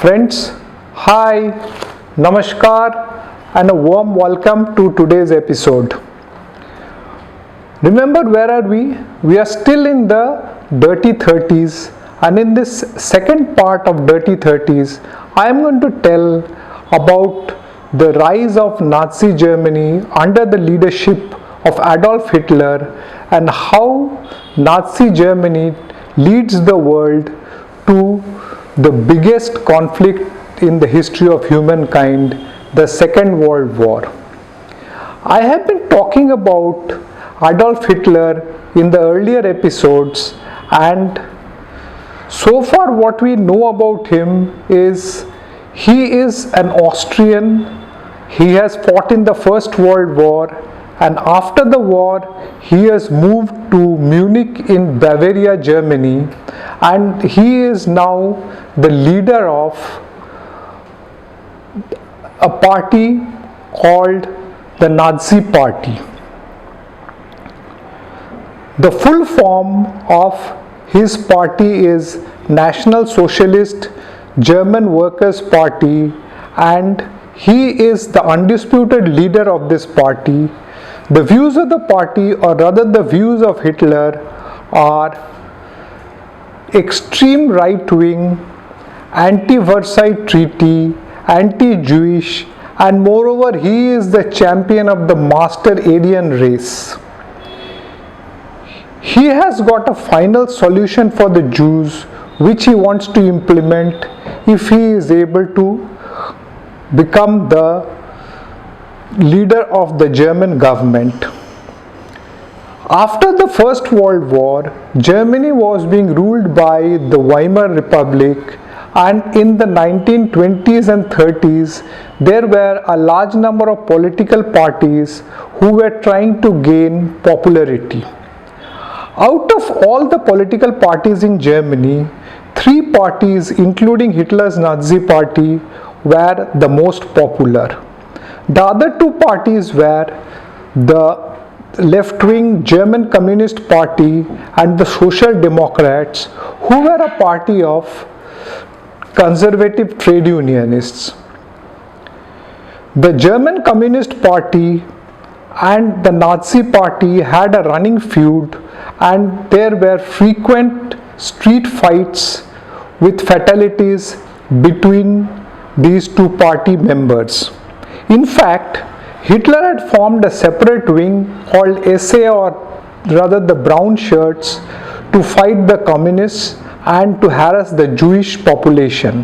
Friends, hi, namaskar, and a warm welcome to today's episode. Remember, where are we? We are still in the dirty 30s, and in this second part of dirty 30s, I am going to tell about the rise of Nazi Germany under the leadership of Adolf Hitler and how Nazi Germany leads the world to the biggest conflict in the history of humankind, the Second World War. I have been talking about Adolf Hitler in the earlier episodes, and so far what we know about him is he is an Austrian. He has fought in the First World War, and after the war he has moved to Munich in Bavaria, Germany, and he is now the leader of a party called the Nazi Party. The full form of his party is National Socialist German Workers' Party, and he is the undisputed leader of this party. The views of the party, or rather the views of Hitler, are extreme right-wing, anti-Versailles Treaty, anti-Jewish, and moreover he is the champion of the master Aryan race. He has got a final solution for the Jews which he wants to implement if he is able to become the leader of the German government. After the First World War, Germany was being ruled by the Weimar Republic, and in the 1920s and 30s there were a large number of political parties who were trying to gain popularity. Out of all the political parties in Germany, three parties including Hitler's Nazi Party were the most popular. The other two parties were the left-wing German Communist Party and the Social Democrats, who were a party of conservative trade unionists. The German Communist Party and the Nazi Party had a running feud, and there were frequent street fights with fatalities between these two party members. In fact, Hitler had formed a separate wing called SA, or rather the brown shirts, to fight the communists and to harass the Jewish population.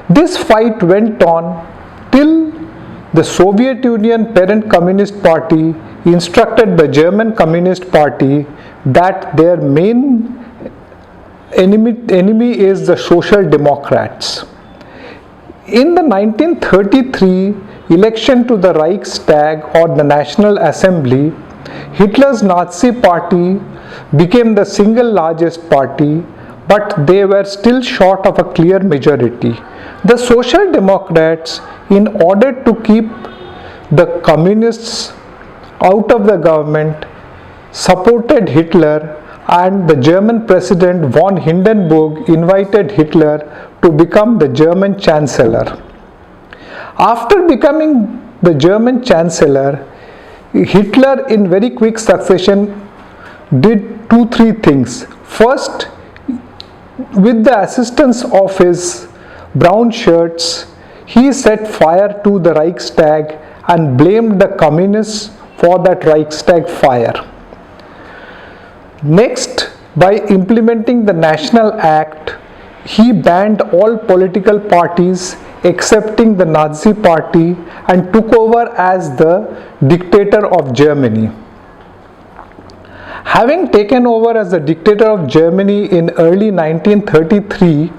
This fight went on till the Soviet Union parent Communist Party instructed the German Communist Party that their main enemy is the Social Democrats. In the 1933 election to the Reichstag, or the National Assembly, Hitler's Nazi Party became the single largest party, but they were still short of a clear majority. The Social Democrats, in order to keep the communists out of the government, supported Hitler, and the German President von Hindenburg invited Hitler to become the German Chancellor. After becoming the German Chancellor, Hitler in very quick succession did three things. First, with the assistance of his brown shirts, he set fire to the Reichstag and blamed the communists for that Reichstag fire. Next, by implementing the National Act, he banned all political parties excepting the Nazi Party and took over as the dictator of Germany. Having taken over as the dictator of Germany in early 1933,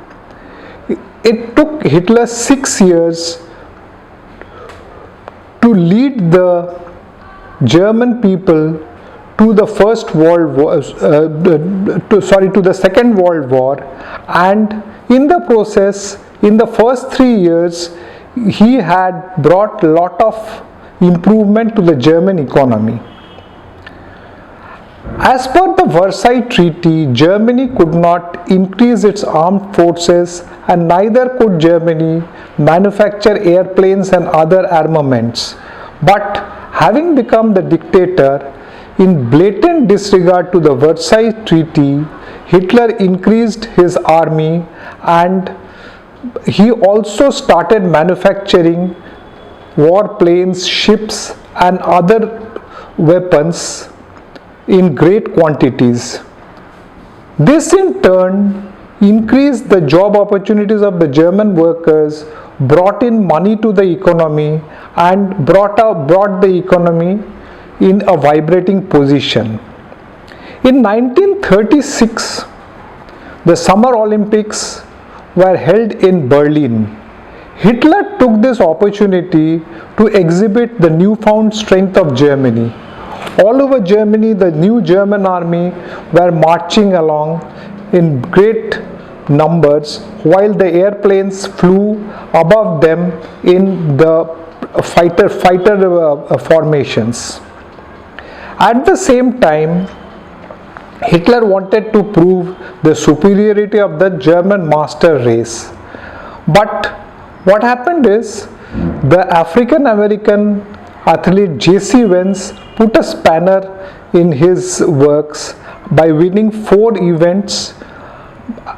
it took Hitler 6 years to lead the German people to the to the Second World War, and in the process, in the first 3 years, he had brought a lot of improvement to the German economy. As per the Versailles Treaty, Germany could not increase its armed forces and neither could Germany manufacture airplanes and other armaments. But having become the dictator, in blatant disregard to the Versailles Treaty, Hitler increased his army and he also started manufacturing warplanes, ships, and other weapons in great quantities. This in turn increased the job opportunities of the German workers, brought in money to the economy, and brought the economy in a vibrating position. In 1936, the Summer Olympics were held in Berlin. Hitler took this opportunity to exhibit the newfound strength of Germany. All over Germany, the new German army were marching along in great numbers while the airplanes flew above them in the fighter formations. At the same time, Hitler wanted to prove the superiority of the German master race. But what happened is the African American athlete J.C. Vance put a spanner in his works by winning 4 events,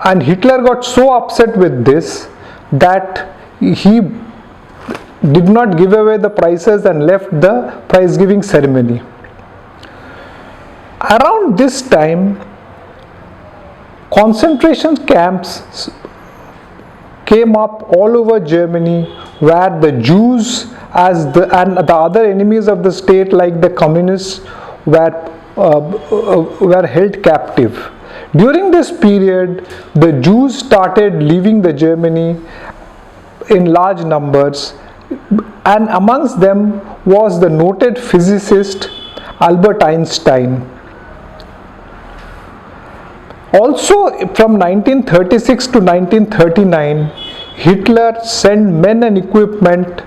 and Hitler got so upset with this that he did not give away the prizes and left the prize giving ceremony. Around this time, concentration camps came up all over Germany where the Jews and the other enemies of the state like the communists were held captive. During this period, the Jews started leaving the Germany in large numbers, and amongst them was the noted physicist Albert Einstein. Also, from 1936 to 1939, Hitler sent men and equipment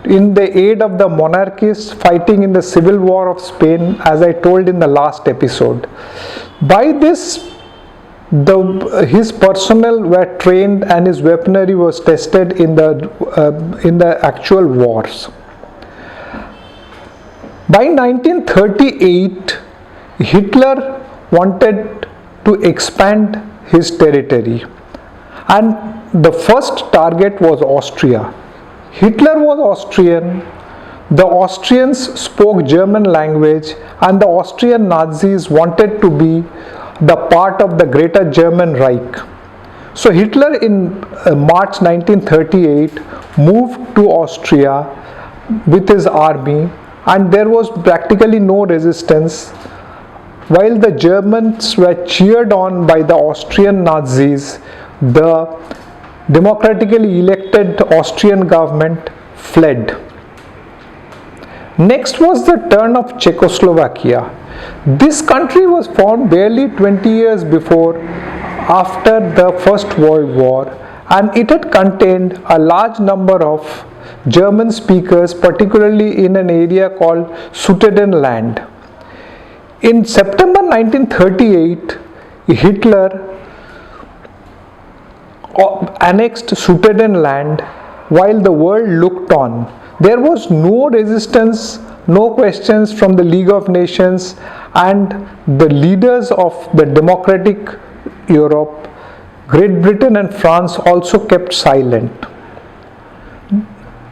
in the aid of the monarchists fighting in the civil war of Spain, as I told in the last episode. By this, his personnel were trained and his weaponry was tested in the actual wars. By 1938, Hitler wanted to expand his territory, and the first target was Austria. Hitler was Austrian, the Austrians spoke German language, and the Austrian Nazis wanted to be the part of the Greater German Reich. So Hitler in March 1938 moved to Austria with his army, and there was practically no resistance. While the Germans were cheered on by the Austrian Nazis, the democratically elected Austrian government fled. Next was the turn of Czechoslovakia. This country was formed barely 20 years before, after the First World War, and it had contained a large number of German speakers, particularly in an area called Sudetenland. In September 1938, Hitler annexed Sudetenland while the world looked on. There was no resistance, no questions from the League of Nations, and the leaders of the democratic Europe, Great Britain and France, also kept silent.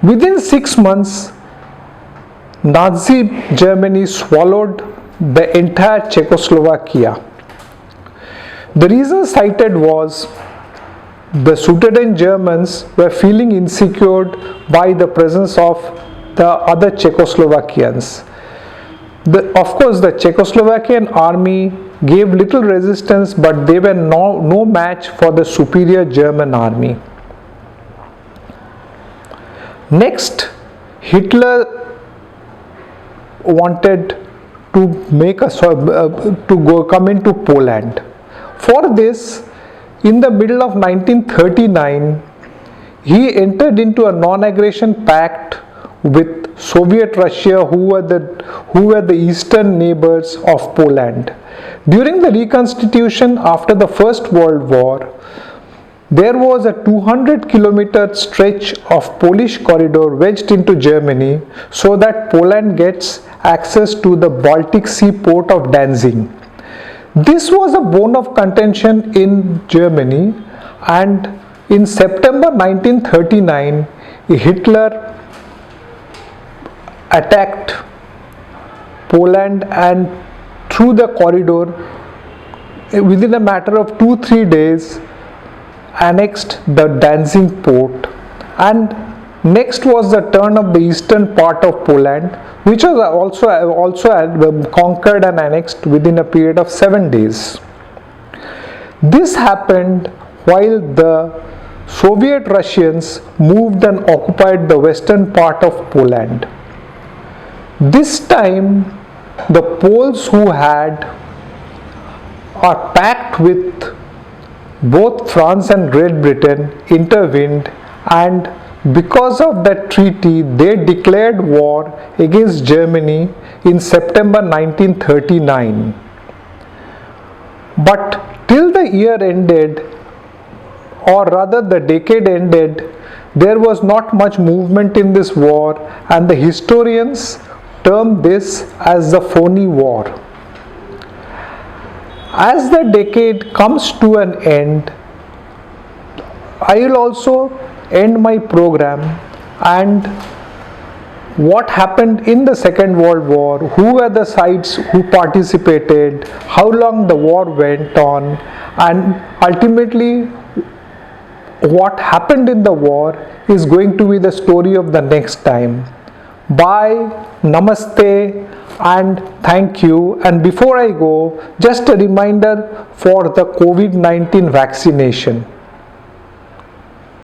Within 6 months, Nazi Germany swallowed the entire Czechoslovakia. The reason cited was the Sudeten Germans were feeling insecure by the presence of the other Czechoslovakians. Of course, the Czechoslovakian army gave little resistance, but they were no match for the superior German army. Next, Hitler wanted to come into Poland. For this, in the middle of 1939, he entered into a non-aggression pact with Soviet Russia, who were the eastern neighbors of Poland. During the reconstitution after the First World War, there was a 200-kilometer stretch of Polish corridor wedged into Germany so that Poland gets access to the Baltic Sea port of Danzig. This was a bone of contention in Germany, and in September 1939, Hitler attacked Poland and through the corridor, within a matter of 2-3 days, annexed the Danzig port. And next was the turn of the eastern part of Poland, which was also conquered and annexed within a period of 7 days. This happened while the Soviet Russians moved and occupied the western part of Poland. This time, the Poles who are packed with both France and Great Britain intervened, and because of that treaty, they declared war against Germany in September 1939. But till the year ended, or rather the decade ended, there was not much movement in this war, and the historians term this as the phony war. As the decade comes to an end, I will also end my program and what happened in the Second World War, who were the sides who participated, how long the war went on, and ultimately what happened in the war is going to be the story of the next time. Bye, namaste, and thank you. And before I go, just a reminder for the COVID-19 vaccination.